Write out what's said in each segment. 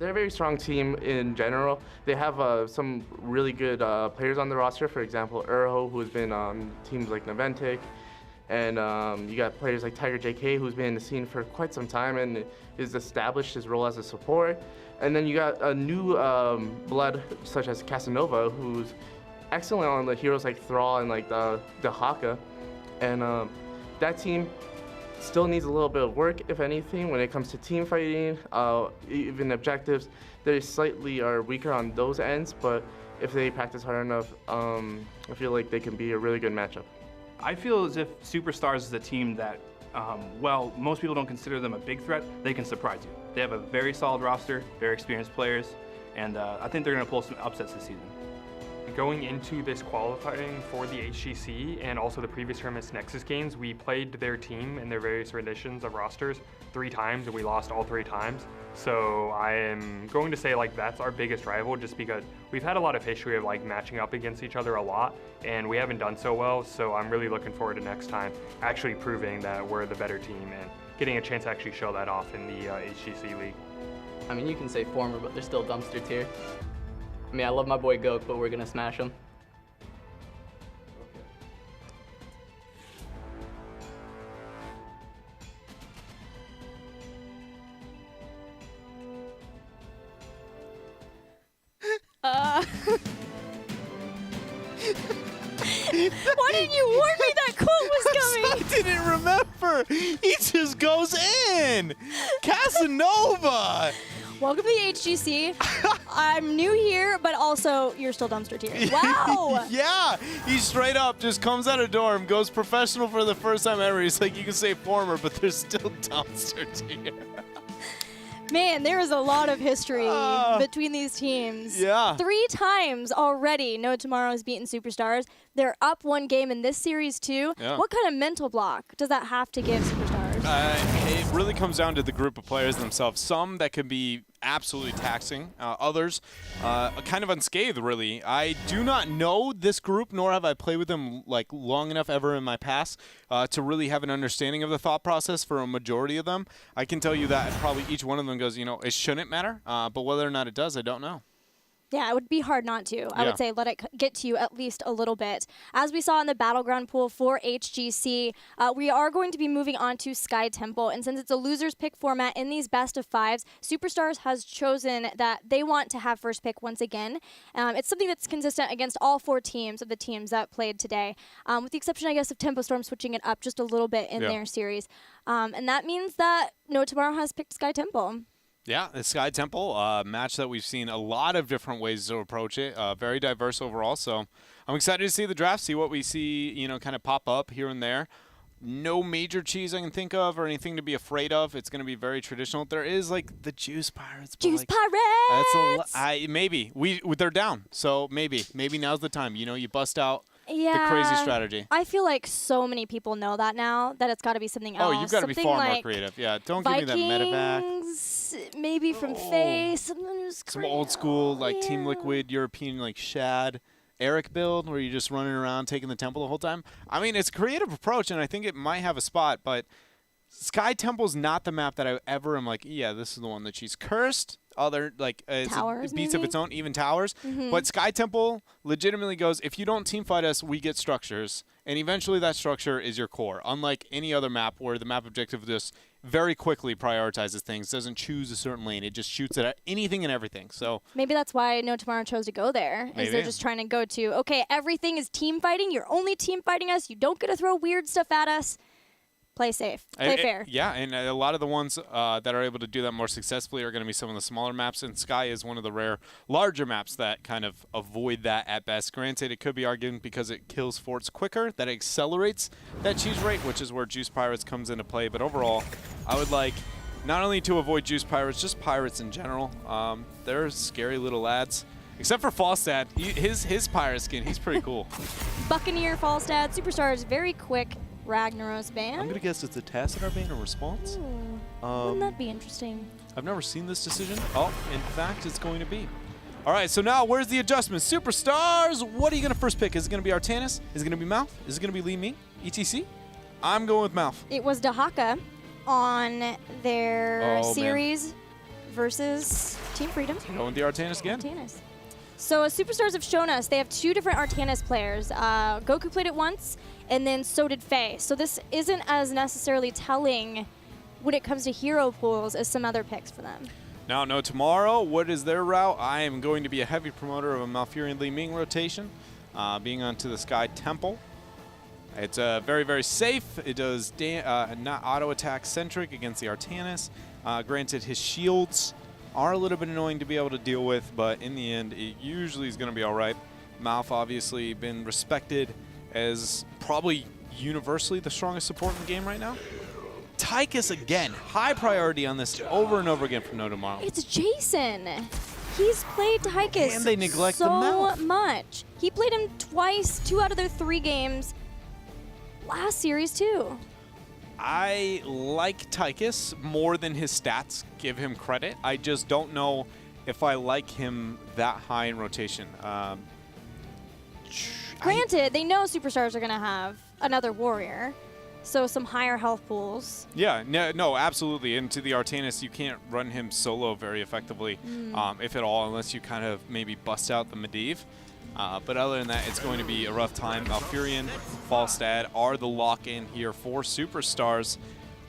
they're a very strong team in general. They have some really good players on the roster. For example, Urho, who's been on teams like Naventic. And you got players like Tiger JK, who's been in the scene for quite some time and has established his role as a support. And then you got a new blood, such as Casanova, who's excellent on the heroes like Thrall and like the Haka. And that team still needs a little bit of work, if anything, when it comes to team fighting, even objectives. They slightly are weaker on those ends, but if they practice hard enough, I feel like they can be a really good matchup. I feel as if Superstars is a team that, well, most people don't consider them a big threat. They can surprise you. They have a very solid roster, very experienced players, and I think they're going to pull some upsets this season. Going into this qualifying for the HGC and also the previous tournament's Nexus games, we played their team in their various renditions of rosters 3 times, and we lost all 3 times. So I am going to say like that's our biggest rival, just because we've had a lot of history of like matching up against each other a lot, and we haven't done so well. So I'm really looking forward to next time actually proving that we're the better team and getting a chance to actually show that off in the HGC League. I mean, you can say former, but they're still dumpster tier. I mean, I love my boy Goku, but we're gonna smash him. Why didn't you warn me that quote was coming? I didn't remember. He just goes in. Casanova. Welcome to the HGC. I'm new here, but also you're still dumpster tier. Wow. Yeah, he straight up just comes out of dorm, goes professional for the first time ever. He's like, you can say former, but there's still dumpster tier. Man, there is a lot of history between these teams. Yeah. 3 times already, No Tomorrow has beaten Superstars. They're up 1 game in this series, too. Yeah. What kind of mental block does that have to give Superstars? It really comes down to the group of players themselves. Some that can be absolutely taxing. Others kind of unscathed, really. I do not know this group, nor have I played with them like long enough ever in my past to really have an understanding of the thought process for a majority of them. I can tell you that probably each one of them goes, you know, it shouldn't matter, but whether or not it does, I don't know. Yeah, it would be hard not to. I would say let it get to you at least a little bit. As we saw in the Battleground pool for HGC, we are going to be moving on to Sky Temple. And since it's a loser's pick format in these best of 5s, Superstars has chosen that they want to have first pick once again. It's something that's consistent against all 4 teams of the teams that played today, with the exception, I guess, of Tempo Storm switching it up just a little bit in their series. And that means that No Tomorrow has picked Sky Temple. Yeah, the Sky Temple match that we've seen a lot of different ways to approach it. Very diverse overall. So I'm excited to see the draft, see what we see, you know, kind of pop up here and there. No major cheese I can think of or anything to be afraid of. It's going to be very traditional. There is like the Juice Pirates. Juice Pirates! Pirates! Maybe. They're down. So maybe now's the time. You know, you bust out the crazy strategy. I feel like so many people know that now, that it's got to be something else. Oh, you've got to be far like more creative. Yeah, don't Vikings, give me that medevac. Maybe from Face. Some old school, like Team Liquid, European, like Shad, Eric build, where you're just running around taking the temple the whole time. I mean, it's a creative approach, and I think it might have a spot, but Sky Temple's not the map that I ever am like, yeah, this is the one that she's cursed. Other, like, Towers, it beats maybe? of its own, even Towers. But Sky Temple legitimately goes, if you don't team fight us, we get structures. And eventually that structure is your core. Unlike any other map where the map objective just very quickly prioritizes things, doesn't choose a certain lane. It just shoots at anything and everything. So maybe that's why No Tomorrow chose to go there. Is they're just trying to go to, okay, everything is team fighting. You're only team fighting us. You don't get to throw weird stuff at us. Play safe. Play fair. Yeah, and a lot of the ones that are able to do that more successfully are going to be some of the smaller maps, and Sky is one of the rare larger maps that kind of avoid that at best. Granted, it could be argued because it kills forts quicker, that it accelerates that cheese rate, which is where Juice Pirates comes into play. But overall, I would like not only to avoid Juice Pirates, just pirates in general. They're scary little lads. Except for Falstad, his pirate skin, he's pretty cool. Buccaneer, Falstad, Superstars, very quick. Ragnaros ban. I'm going to guess it's a Tassadar ban or response. Wouldn't that be interesting? I've never seen this decision. Oh, in fact, it's going to be. All right, so now where's the adjustment? Superstars, what are you going to first pick? Is it going to be Artanis? Is it going to be Mouth? Is it going to be Li Ming? ETC? I'm going with Mouth. It was Dahaka on their series versus Team Freedom. Going the Artanis again. Artanis. So Superstars have shown us they have 2 different Artanis players. Goku played it once, and then so did Faye. So this isn't as necessarily telling when it comes to hero pools as some other picks for them. Now, no tomorrow. What is their route? I am going to be a heavy promoter of a Malfurion Li Ming rotation, being onto the Sky Temple. It's very, very safe. It does not auto attack centric against the Artanis. Granted, his shields are a little bit annoying to be able to deal with, but in the end, it usually is going to be all right. Malf obviously been respected as probably universally the strongest support in the game right now. Tychus again, high priority on this over and over again from No Tomorrow. It's Jason. He's played Tychus And they neglect the so Malf. much. He played him twice, 2 out of their 3 games last series too. I like Tychus more than his stats give him credit. I just don't know if I like him that high in rotation. Granted, they know Superstars are going to have another warrior, so some higher health pools. Yeah, no, absolutely. And to the Artanis, you can't run him solo very effectively, if at all, unless you kind of maybe bust out the Medivh. But other than that, it's going to be a rough time. Malfurion, Falstad are the lock-in here for Superstars.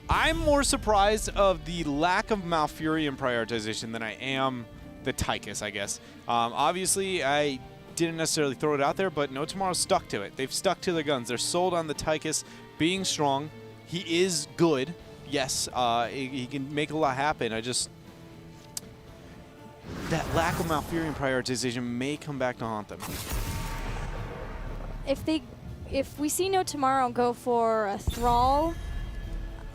I'm more surprised of the lack of Malfurion prioritization than I am the Tychus, I guess. Obviously, I didn't necessarily throw it out there, but No Tomorrow stuck to it. They've stuck to their guns. They're sold on the Tychus being strong. He is good. Yes, he can make a lot happen. That lack of Malfurion prioritization may come back to haunt them. If we see No Tomorrow go for a Thrall,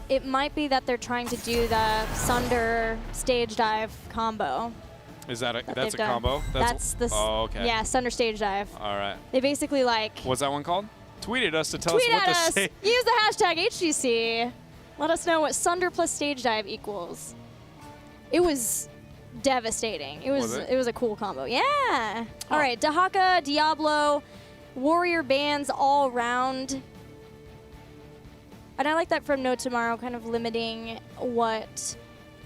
it might be that they're trying to do the Sunder stage dive combo. Is that's a done. combo? Oh, okay. Yeah, Sunder stage dive. All right. They basically like What's that one called? Tweet at us to tell tweet us what at to us. say. Use the hashtag HGC. Let us know what Sunder plus stage dive equals. It was devastating. It was a cool combo. Yeah. All right, Dahaka, Diablo, warrior bands all around. And I like that from No Tomorrow, kind of limiting what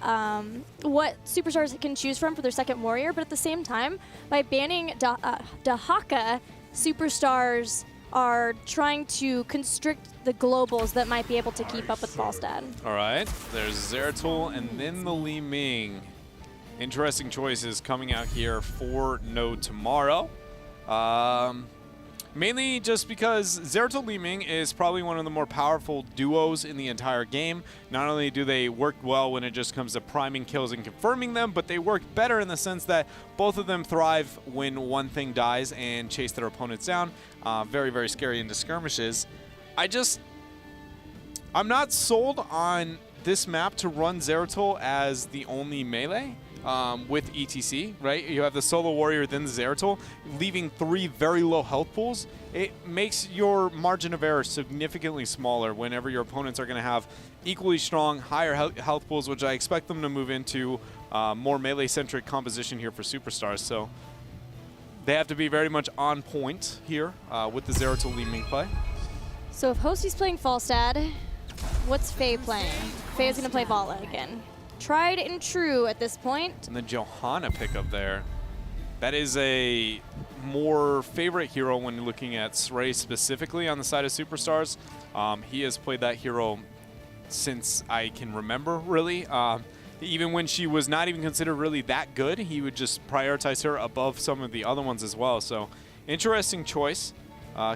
Superstars can choose from for their second warrior, but at the same time, by banning Dahaka, Superstars are trying to constrict the globals that might be able to keep up with Falstad. All right, there's Zeratul and then the Li Ming. Interesting choices coming out here for No Tomorrow. Mainly just because Zeratul Li Ming is probably one of the more powerful duos in the entire game. Not only do they work well when it just comes to priming kills and confirming them, but they work better in the sense that both of them thrive when one thing dies and chase their opponents down. Very, very scary into skirmishes. I'm not sold on this map to run Zeratul as the only melee. With ETC, right? You have the solo warrior, then the Zeratul, leaving 3 very low health pools. It makes your margin of error significantly smaller whenever your opponents are going to have equally strong, higher health pools, which I expect them to move into more melee-centric composition here for Superstars. So they have to be very much on point here with the Zeratul Li Ming play. So if Hostie's playing Falstad, what's Faye playing? Faye's going to play Vala again. Tried and true at this point. And the Johanna pickup there. That is a more favorite hero when looking at Srey specifically on the side of Superstars. He has played that hero since I can remember, really. Even when she was not even considered really that good, he would just prioritize her above some of the other ones as well. So interesting choice.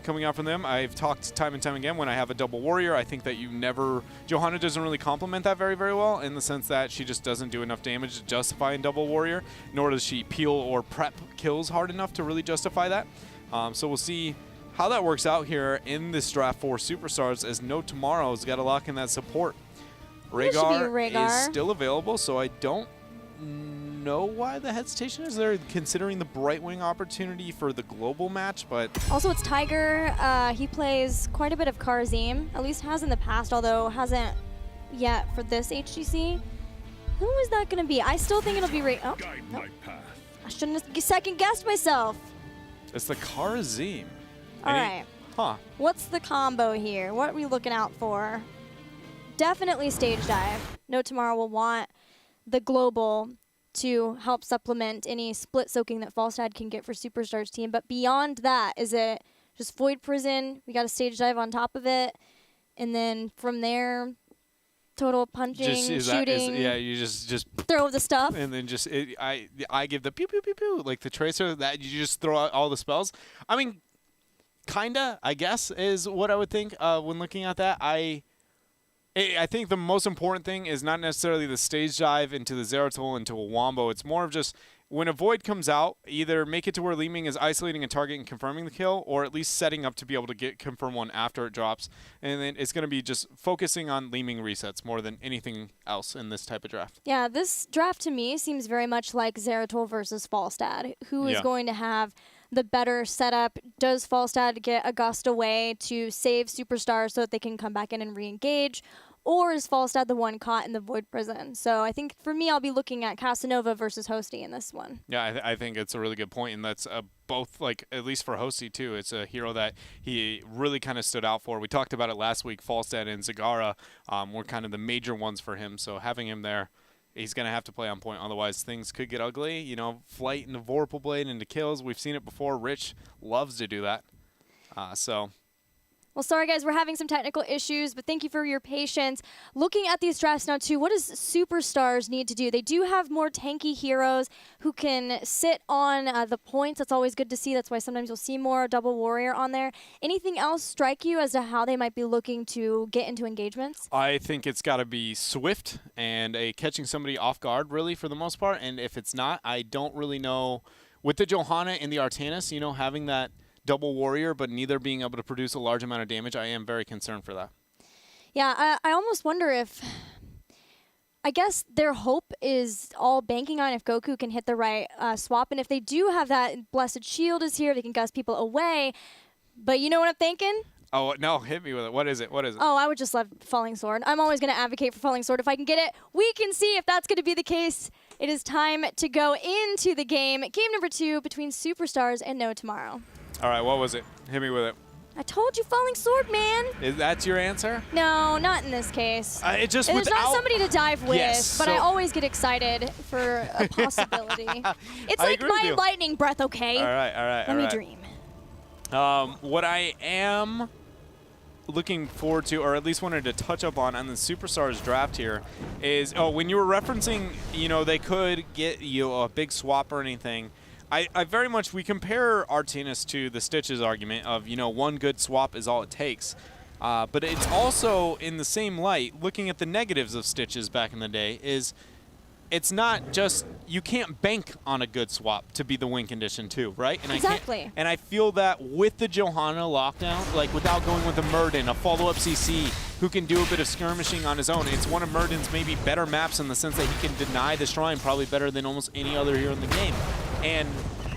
Coming out from them, I've talked time and time again, when I have a double warrior, I think that Johanna doesn't really complement that very, very well, in the sense that she just doesn't do enough damage to justify a double warrior, nor does she peel or prep kills hard enough to really justify that. So we'll see how that works out here in this draft for Superstars, as No Tomorrow's got to lock in that support. Rhaegar is still available, so I don't know why the hesitation is there, considering the Brightwing opportunity for the global match, but also it's Tiger. He plays quite a bit of Karazim, at least has in the past, although hasn't yet for this HGC. Who is that going to be? I still think it'll be oh, no. I shouldn't have second guessed myself. It's the Karazim. All right. Huh. What's the combo here? What are we looking out for? Definitely stage dive. No Tomorrow will want the global to help supplement any split soaking that Falstad can get for Superstars team. But beyond that, is it just Void Prison? We got a stage dive on top of it. And then from there, total punching, shooting. Yeah, you just throw the stuff. And then I give the pew, pew, pew, pew, like the tracer, that you just throw out all the spells. I mean, kinda, I guess, is what I would think when looking at that. I think the most important thing is not necessarily the stage dive into the Zeratul, into a Wombo. It's more of just when a Void comes out, either make it to where Leeming is isolating a target and confirming the kill, or at least setting up to be able to get confirm one after it drops. And then it's going to be just focusing on Leeming resets more than anything else in this type of draft. Yeah, this draft to me seems very much like Zeratul versus Falstad. Who is going to have the better setup? Does Falstad get a gust away to save Superstars so that they can come back in and re-engage? Or is Falstad the one caught in the Void Prison? So I think for me, I'll be looking at Casanova versus Hosty in this one. Yeah, I think it's a really good point, and that's both, like, at least for Hosty too. It's a hero that he really kind of stood out for. We talked about it last week. Falstad and Zagara were kind of the major ones for him. So having him there, he's going to have to play on point. Otherwise, things could get ugly. You know, flight into Vorpal Blade into kills. We've seen it before. Rich loves to do that. Well, sorry, guys, we're having some technical issues, but thank you for your patience. Looking at these drafts now, too, what does Superstars need to do? They do have more tanky heroes who can sit on the points. That's always good to see. That's why sometimes you'll see more Double Warrior on there. Anything else strike you as to how they might be looking to get into engagements? I think it's got to be swift and catching somebody off guard, really, for the most part. And if it's not, I don't really know. With the Johanna and the Artanis, you know, having that Double Warrior, but neither being able to produce a large amount of damage, I am very concerned for that. Yeah, I almost wonder if, I guess their hope is all banking on if Goku can hit the right swap, and if they do have that Blessed Shield is here, they can gust people away, but you know what I'm thinking? Oh, no, hit me with it. What is it? What is it? Oh, I would just love Falling Sword. I'm always going to advocate for Falling Sword if I can get it. We can see if that's going to be the case. It is time to go into the game. Game number 2 between Superstars and No Tomorrow. All right, what was it? Hit me with it. I told you Falling Sword, man. Is that your answer? No, not in this case. It just There's not somebody to dive with, yes, but so I always get excited for a possibility. It's I like agree with my you. lightning breath, okay? All right. Let me dream. What I am looking forward to, or at least wanted to touch up on the Superstars draft here, is when you were referencing, you know, they could get you a big swap or anything. I very much, we compare Artanis to the Stitches argument of, you know, one good swap is all it takes. But it's also, in the same light, looking at the negatives of Stitches back in the day, is it's not just, you can't bank on a good swap to be the win condition too, right? And Exactly. I feel that with the Johanna lockdown, like without going with a Murden, a follow-up CC, who can do a bit of skirmishing on his own, it's one of Murden's maybe better maps in the sense that he can deny the Shrine probably better than almost any other hero in the game. And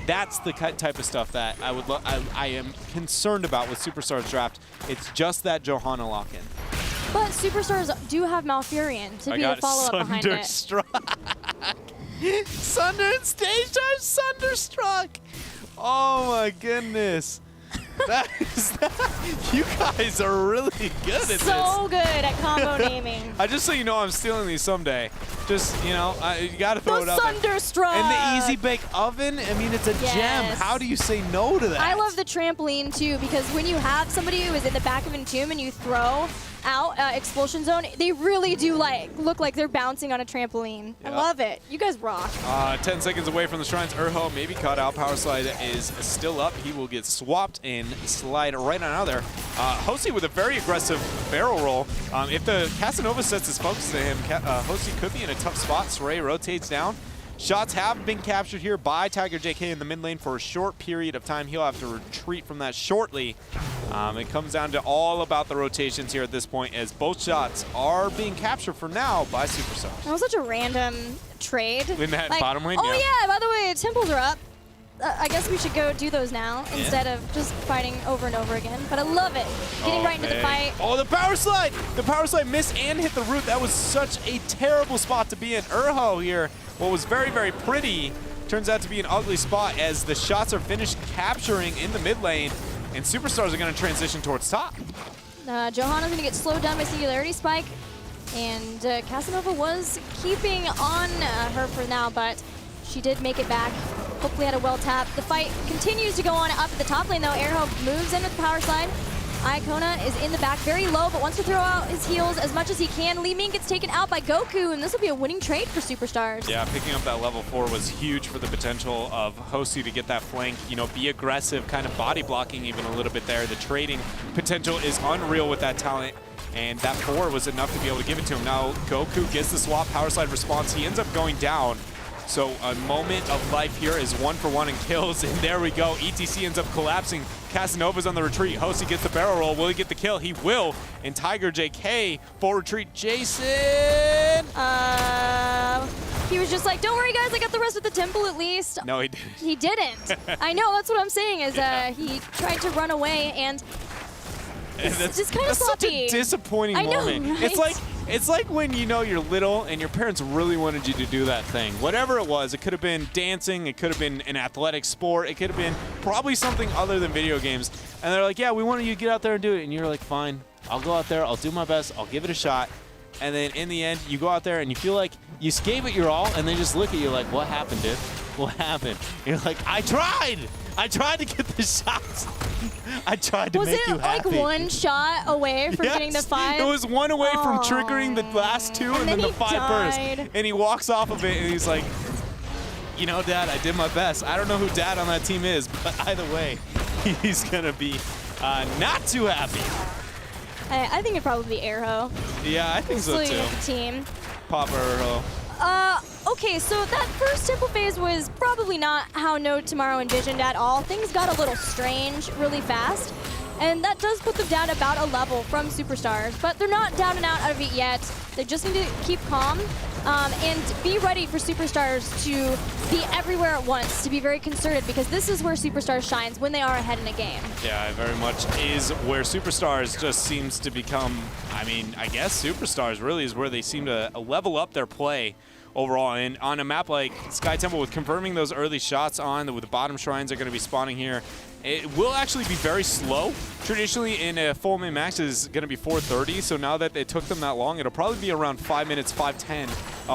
that's the type of stuff that I am concerned about with Superstars draft. It's just that Johanna lock-in. But Superstars do have Malfurion to be a follow-up behind it. Sunderstruck. Sunder and stage dive Sunderstruck. Oh my goodness. You guys are really good at this. So good at combo naming. Just so you know, I'm stealing these someday. Just, you know, you got to throw it out there. Sunderstruck. And the Easy Bake Oven, I mean, it's a gem. How do you say no to that? I love the trampoline, too, because when you have somebody who is in the back of an entomb and you throw out Expulsion Zone, they really do look like they're bouncing on a trampoline. Yep. I love it. You guys rock. 10 seconds away from the Shrines. Urho maybe caught out. Power Slide is still up. He will get swapped and slide right on out there. Hosty with a very aggressive barrel roll. If the Casanova sets his focus to him, Hosty could be in a tough spot. Saray rotates down. Shots have been captured here by Tiger JK in the mid lane for a short period of time. He'll have to retreat from that shortly. It comes down to all about the rotations here at this point, as both shots are being captured for now by Superstars. That was such a random trade. In that bottom lane? Oh yeah, by the way, temples are up. I guess we should go do those now instead of just fighting over and over again. But I love it. Getting right into the fight. Oh, the power slide! The power slide missed and hit the root. That was such a terrible spot to be in. Urho here, what was very, very pretty, turns out to be an ugly spot as the shots are finished capturing in the mid lane, and Superstars are going to transition towards top. Johanna's going to get slowed down by Singularity Spike. And Casanova was keeping on her for now, but she did make it back. Hopefully had a well tap. The fight continues to go on up at the top lane though. Airho moves in with the power slide. Iacona is in the back, very low, but wants to throw out his heals as much as he can. Li Ming gets taken out by Goku, and this will be a winning trade for Superstars. Yeah, picking up that level 4 was huge for the potential of Hosu to get that flank, you know, be aggressive, kind of body blocking even a little bit there. The trading potential is unreal with that talent, and that 4 was enough to be able to give it to him. Now Goku gets the swap power slide response. He ends up going down. So a moment of life here is 1-for-1 in kills, and there we go. ETC ends up collapsing. Casanova's on the retreat. Hosi gets the barrel roll. Will he get the kill? He will. And Tiger JK full retreat. Jason! He was just like, don't worry guys, I got the rest of the temple at least. No, he didn't. He didn't. I know, that's what I'm saying is he tried to run away, and it's just kind of sloppy. Such a disappointing I know, moment. right? It's like when you know you're little and your parents really wanted you to do that thing. Whatever it was, it could have been dancing, it could have been an athletic sport, it could have been probably something other than video games. And they're like, yeah, we wanted you to get out there and do it. And you're like, fine, I'll go out there, I'll do my best, I'll give it a shot. And then in the end, you go out there and you feel like you gave it your all, and they just look at you like, what happened, dude? What happened? And you're like, I tried! I tried to get the shots. I tried to make you happy. Was it like one shot away from getting the 5? It was one away from triggering the last 2 and then the 5 burst. And he walks off of it and he's like, you know, Dad, I did my best. I don't know who Dad on that team is, but either way, he's going to be not too happy. I think it'd probably be Airho. Yeah, I think so too. The team. Papa Airho. Okay, so that first temple phase was probably not how No Tomorrow envisioned at all. Things got a little strange really fast, and that does put them down about a level from Superstars, but they're not down and out of it yet. They just need to keep calm and be ready for Superstars to be everywhere at once, to be very concerted, because this is where Superstars shines, when they are ahead in a game. Yeah, it very much is where Superstars just seems to become, I mean, I guess Superstars really is where they seem to level up their play overall. And on a map like Sky Temple, with confirming those early shots on, with the bottom shrines are going to be spawning here, it will actually be very slow. Traditionally, in a full min max is going to be 4:30, so now that it took them that long, it'll probably be around 5 minutes, 5:10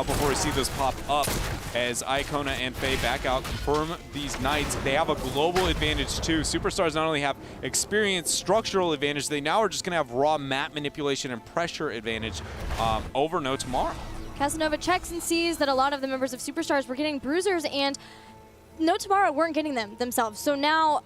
before we see those pop up as Iacona and Faye back out, confirm these Knights. They have a global advantage too. Superstars not only have experience, structural advantage, they now are just going to have raw map manipulation and pressure advantage over No Tomorrow. Casanova checks and sees that a lot of the members of Superstars were getting bruisers, and No Tomorrow weren't getting them themselves. So now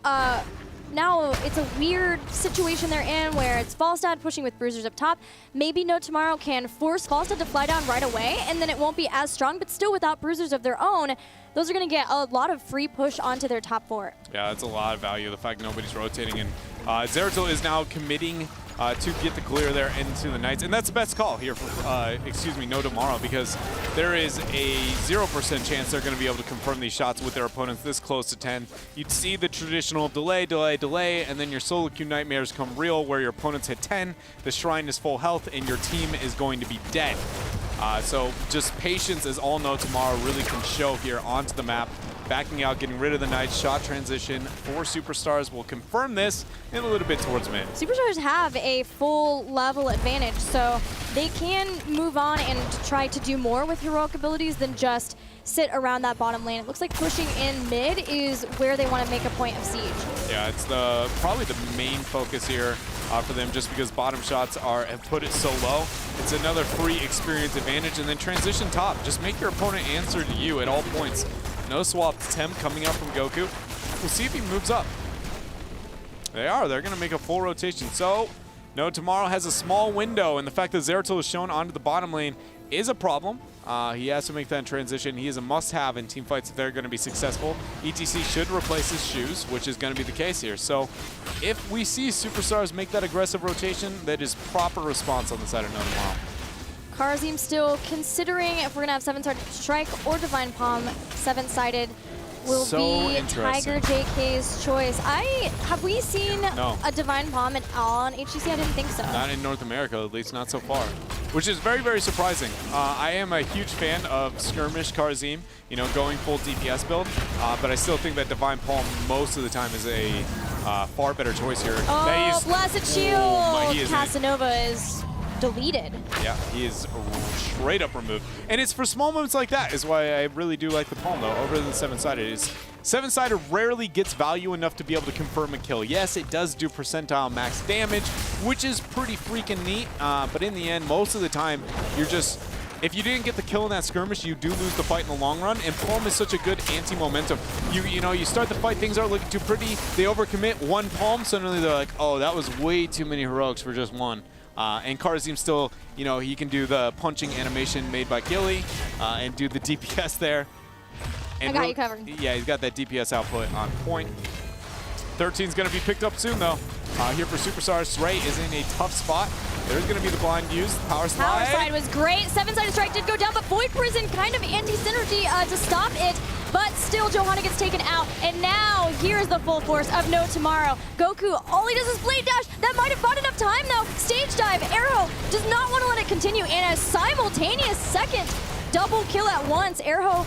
it's a weird situation they're in where it's Falstad pushing with bruisers up top. Maybe No Tomorrow can force Falstad to fly down right away, and then it won't be as strong, but still without bruisers of their own, those are going to get a lot of free push onto their top fort. Yeah, that's a lot of value, the fact nobody's rotating. And Zeratul is now committing to get the clear there into the Knights. And that's the best call here for, No Tomorrow, because there is a 0% chance they're going to be able to confirm these shots with their opponents this close to 10. You'd see the traditional delay, and then your solo queue nightmares come real where your opponents hit 10, the shrine is full health, and your team is going to be dead. So just patience is all No Tomorrow really can show here onto the map. Backing out, getting rid of the Knights, shot transition for Superstars. We'll confirm this in a little bit towards mid. Superstars have a full level advantage, so they can move on and try to do more with heroic abilities than just sit around that bottom lane. It looks like pushing in mid is where they want to make a point of siege. Yeah, it's probably the main focus here for them, just because bottom shots have put it so low. It's another free experience advantage, and then transition top. Just make your opponent answer to you at all points. No swap attempt coming up from Goku. We'll see if he moves up. They are. They're going to make a full rotation. So, No Tomorrow has a small window, and the fact that Zeratul is shown onto the bottom lane is a problem. He has to make that transition. He is a must-have in team fights if they're going to be successful. ETC should replace his shoes, which is going to be the case here. So, if we see Superstars make that aggressive rotation, that is proper response on the side of No Tomorrow. Karazim still considering if we're going to have 7-sided strike or Divine Palm. 7-sided will be Tiger JK's choice. Have we seen a Divine Palm at all on HGC? I didn't think so. Not in North America, at least not so far, which is very, very surprising. I am a huge fan of Skirmish Karazim, going full DPS build, but I still think that Divine Palm most of the time is a far better choice here. Oh, Blessed Shield! Oh, Casanova is deleted. Yeah, he is straight up removed. And it's for small moments like that is why I really do like the Palm, though, over than the 7-sided. Seven-sided rarely gets value enough to be able to confirm a kill. Yes, it does do percentile max damage, which is pretty freaking neat. But in the end, most of the time, you're just... If you didn't get the kill in that skirmish, you do lose the fight in the long run, and Palm is such a good anti-momentum. You know, you start the fight, things aren't looking too pretty, they overcommit, one Palm, suddenly they're like, oh, that was way too many heroics for just one. And Karzim still, you know, he can do the punching animation made by Gilly and do the DPS there. And I got you covered. Yeah, he's got that DPS output on point. 13's going to be picked up soon, though. Here for Superstars, Ray is in a tough spot. There's going to be the blind use. Power slide. Power slide was great. 7-sided strike did go down, but Void Prison kind of anti-synergy to stop it. But still, Johanna gets taken out. And now, here's the full force of No Tomorrow. Goku, all he does is blade dash. That might have bought enough time, though. Stage dive. Arrow does not want to let it continue. And a simultaneous second double kill at once. Arrow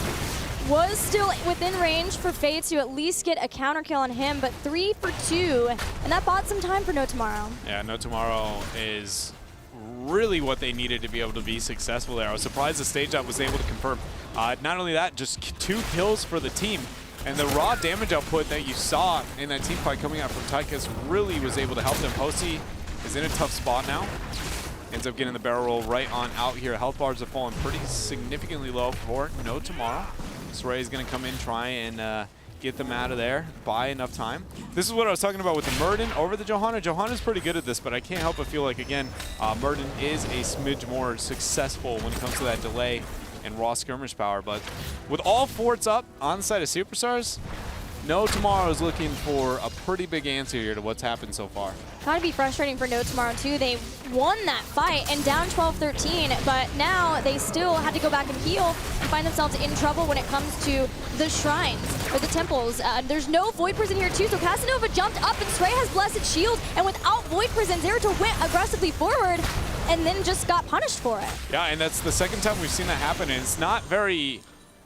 was still within range for Faye to at least get a counter kill on him, but 3 for 2, and that bought some time for No Tomorrow. Yeah, No Tomorrow is really what they needed to be able to be successful there. I was surprised the stage up was able to confirm. Not only that, just 2 kills for the team, and the raw damage output that you saw in that team fight coming out from Tychus really was able to help them. Posey is in a tough spot now. Ends up getting the barrel roll right on out here. Health bars have fallen pretty significantly low for No Tomorrow. Ray is going to come in, try and get them out of there, buy enough time. This is what I was talking about with the Murden over the Johanna. Johanna's pretty good at this, but I can't help but feel like, again, Murden is a smidge more successful when it comes to that delay and raw skirmish power. But with all forts up on the side of Superstars, No Tomorrow is looking for a pretty big answer here to what's happened so far. Gotta be frustrating for No Tomorrow, too. They won that fight and down 12-13, but now they still had to go back and heal and find themselves in trouble when it comes to the shrines or the temples. There's no Void Prison here, too, so Casanova jumped up and Stray has Blessed Shield, and without Void Prison, Zeratul went aggressively forward and then just got punished for it. Yeah, and that's the second time we've seen that happen, and it's not very...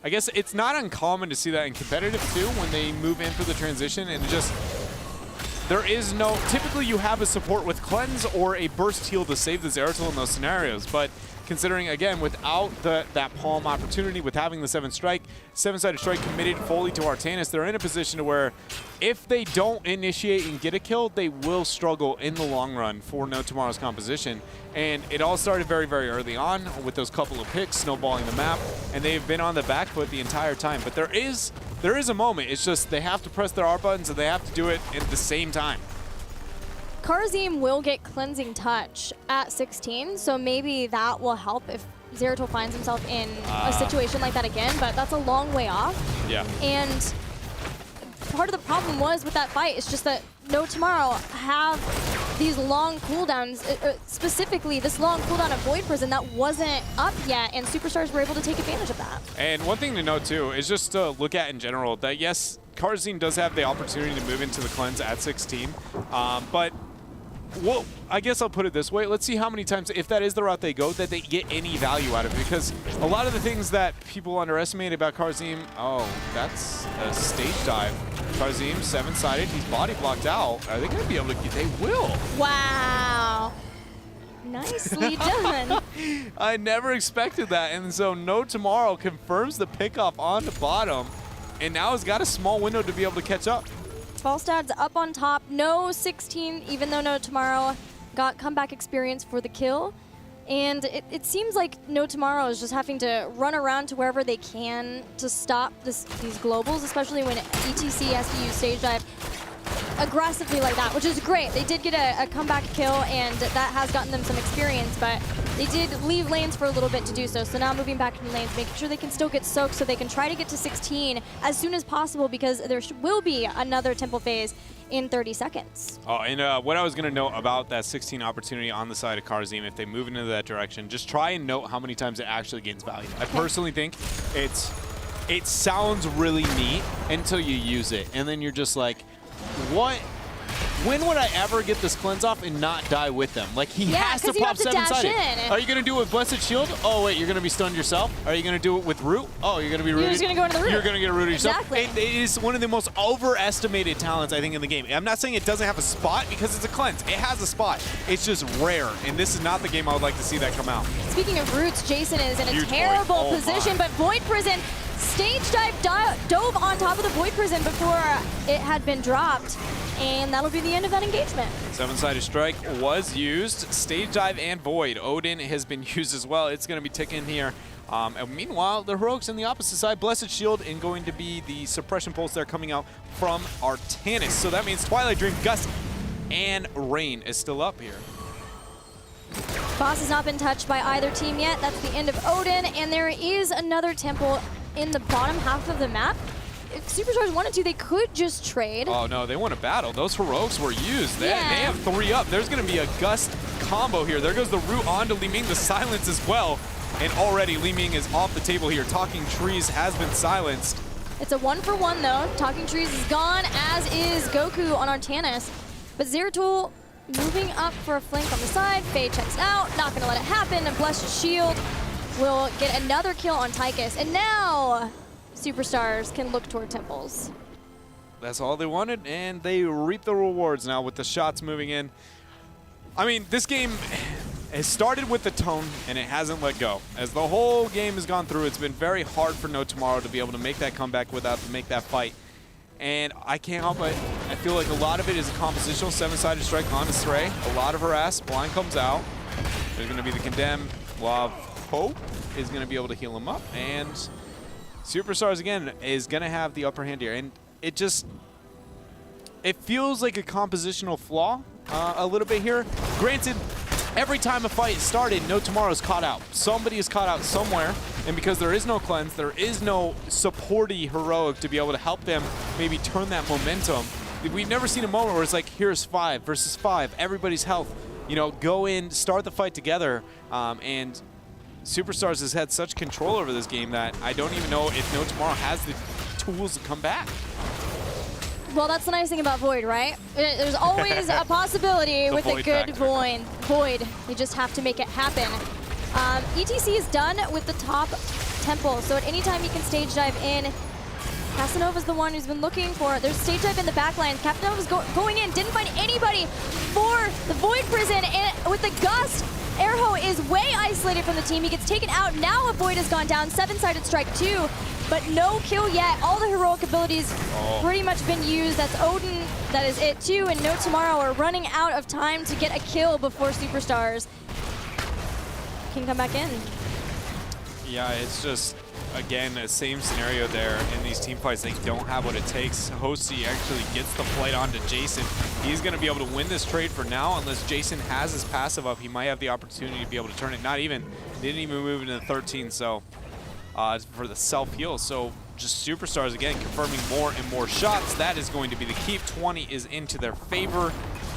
I guess it's not uncommon to see that in competitive, too, when they move in for the transition, and just... There is no... Typically, you have a support with Cleanse or a burst heal to save the Zeratul in those scenarios, but considering, again, without that Palm opportunity, with having the 7-sided strike committed fully to Artanis, they're in a position to where if they don't initiate and get a kill, they will struggle in the long run for No Tomorrow's composition. And it all started very, very early on with those couple of picks, snowballing the map, and they've been on the back foot the entire time. But there is a moment. It's just they have to press their R buttons and they have to do it at the same time. Karzim will get Cleansing Touch at 16, so maybe that will help if Zeratul finds himself in a situation like that again, but that's a long way off. Yeah. And part of the problem was with that fight, it's just that No Tomorrow have these long cooldowns, specifically this long cooldown of Void Prison that wasn't up yet, and Superstars were able to take advantage of that. And one thing to note, too, is just to look at in general that, yes, Karzim does have the opportunity to move into the cleanse at 16, but well, I guess I'll put it this way. Let's see how many times, if that is the route they go, that they get any value out of it. Because a lot of the things that people underestimate about Karzim, oh, that's a stage dive. Karzim, 7-sided, he's body blocked out. Are they going to be able to get, they will. Wow. Nicely done. I never expected that. And so No Tomorrow confirms the pickoff on the bottom. And now has got a small window to be able to catch up. Falstad's up on top, no 16, even though No Tomorrow got comeback experience for the kill. And it seems like No Tomorrow is just having to run around to wherever they can to stop these globals, especially when ETC has to use stage dive aggressively like that, which is great. They did get a comeback kill, and that has gotten them some experience, but they did leave lanes for a little bit to do so. So now moving back in lanes, making sure they can still get soaked so they can try to get to 16 as soon as possible, because there will be another temple phase in 30 seconds. Oh, and what I was going to note about that 16 opportunity on the side of Karzim, if they move into that direction, just try and note how many times it actually gains value. I personally think it sounds really neat until you use it, and then you're just like, what when would I ever get this cleanse off and not die with them? Like, he has to 'cause you pop have to dash 7-sided. in. Are you going to do it with Blessed Shield? Oh, wait, you're going to be stunned yourself? Are you going to do it with Root? Oh, you're going to be rooted? You're just going to go into the root. You're going to get rooted yourself. Exactly. It is one of the most overestimated talents, I think, in the game. I'm not saying it doesn't have a spot because it's a cleanse. It has a spot. It's just rare, and this is not the game I would like to see that come out. Speaking of roots, Jason is in a Huge terrible Void. Oh position, my. but Void Prison stage dive dove on top of the Void Prison before it had been dropped, and that'll be the end of that engagement. 7-sided strike was used. Stage dive and Void. Odin has been used as well. It's going to be ticking here. And meanwhile, the Heroics on the opposite side, Blessed Shield, and going to be the suppression pulse there coming out from Artanis. So that means Twilight Dream, Gust, and Rain is still up here. Boss has not been touched by either team yet. That's the end of Odin, and there is another temple in the bottom half of the map. If Superstars wanted to, they could just trade. Oh no, they want to battle. Those Heroics were used. They have 3 up. There's going to be a Gust combo here. There goes the root on to Li Ming, the silence as well. And already Li Ming is off the table here. Talking Trees has been silenced. It's a 1-for-1 though. Talking Trees is gone, as is Goku on Artanis. But Zeratul moving up for a flank on the side. Faye checks out, not going to let it happen. And Blessed Shield will get another kill on Tychus. And now Superstars can look toward temples. That's all they wanted, and they reap the rewards now with the shots moving in. I mean, this game has started with the tone, and it hasn't let go. As the whole game has gone through, it's been very hard for No Tomorrow to be able to make that comeback without to make that fight. And I can't help but I feel like a lot of it is a compositional 7-sided strike on Stray. A lot of harass. Blind comes out. There's going to be the Condemn. While Hope is going to be able to heal him up. And Superstars, again, is going to have the upper hand here. And it just, it feels like a compositional flaw a little bit here. Granted, every time a fight started, No Tomorrow's caught out. Somebody is caught out somewhere. And because there is no cleanse, there is no supporty heroic to be able to help them maybe turn that momentum. We've never seen a moment where it's like, here's 5 versus 5, everybody's health. You know, go in, start the fight together. And Superstars has had such control over this game that I don't even know if No Tomorrow has the tools to come back. Well, that's the nice thing about Void, right? There's always a possibility with a good Void. You just have to make it happen. ETC is done with the top temple, so at any time you can stage dive in. Casanova's the one who's been looking for it. There's stage dive in the back line. Casanova's going in, didn't find anybody for the Void Prison, and with the Gust, Erho is way isolated from the team. He gets taken out. Now a Void has gone down. 7-sided strike too, but no kill yet. All the heroic abilities pretty much been used. That's Odin. That is it too. And No Tomorrow are running out of time to get a kill before Superstars can come back in. Yeah, it's just, again, the same scenario there in these team fights. They don't have what it takes. Hosty actually gets the flight onto Jason. He's going to be able to win this trade for now. Unless Jason has his passive up, he might have the opportunity to be able to turn it. Not even, didn't even move into the 13, so for the self-heal. So just Superstars, again, confirming more and more shots. That is going to be the keep. 20 is into their favor.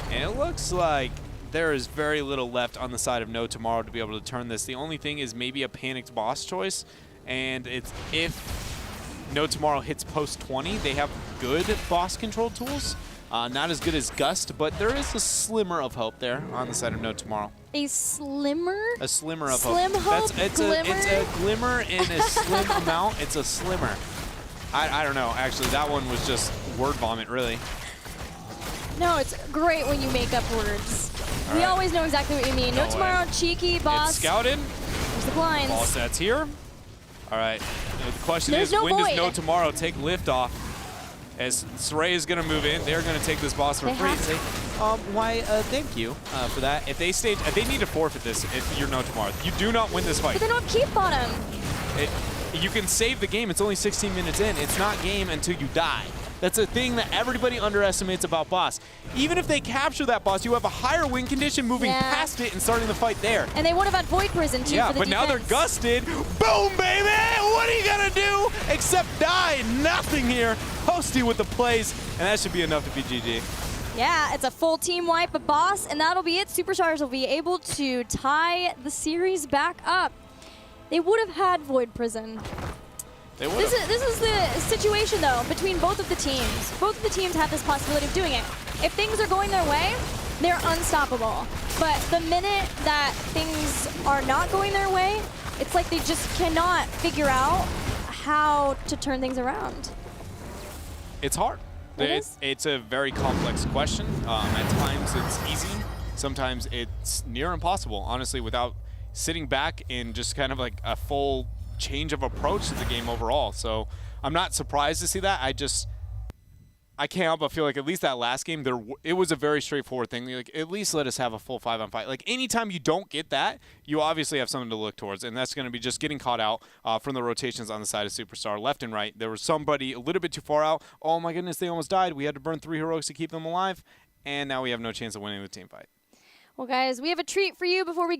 And it looks like there is very little left on the side of No Tomorrow to be able to turn this. The only thing is maybe a panicked boss choice. And it's if No Tomorrow hits post 20, they have good boss control tools. Not as good as Gust, but there is a slimmer of hope there on the side of No Tomorrow. A slimmer? A slimmer of Slim hope? It's a glimmer in a slim amount. It's a slimmer. I don't know. Actually, that one was just word vomit, really. No, it's great when you make up words. We always know exactly what you mean. No Tomorrow, cheeky, boss. It's scouted. There's the blinds. Ball sets here. All right. The question is, no when Void. does No Tomorrow take lift off? As Saray is going to move in, they're going to take this boss for free and say, thank you for that. If they stage, they need to forfeit this if you're No Tomorrow. You do not win this fight. But they don't keep bottom. You can save the game. It's only 16 minutes in. It's not game until you die. That's a thing that everybody underestimates about boss. Even if they capture that boss, you have a higher win condition moving past it and starting the fight there. And they would have had Void Prison too for the but defense. now they're gusted. Boom, baby! What are you gonna do except die? Nothing here. Hosty with the plays, and that should be enough to be GG. Yeah, it's a full team wipe, a boss, and that'll be it. Superstars will be able to tie the series back up. They would have had Void Prison. They would. This is the situation, though, between both of the teams. Both of the teams have this possibility of doing it. If things are going their way, they're unstoppable. But the minute that things are not going their way, it's like they just cannot figure out how to turn things around. It's hard. It's a very complex question. At times it's easy. Sometimes it's near impossible, honestly, without sitting back and just kind of like a full change of approach to the game overall. So I'm not surprised to see that. I can't help but feel like at least that last game, it was a very straightforward thing. Like, at least let us have a full 5-on-5. Like, anytime you don't get that, you obviously have something to look towards, and that's going to be just getting caught out from the rotations on the side of Superstar, left and right. There was somebody a little bit too far out. Oh, my goodness, they almost died. We had to burn 3 heroics to keep them alive, and now we have no chance of winning the team fight. Well, guys, we have a treat for you before we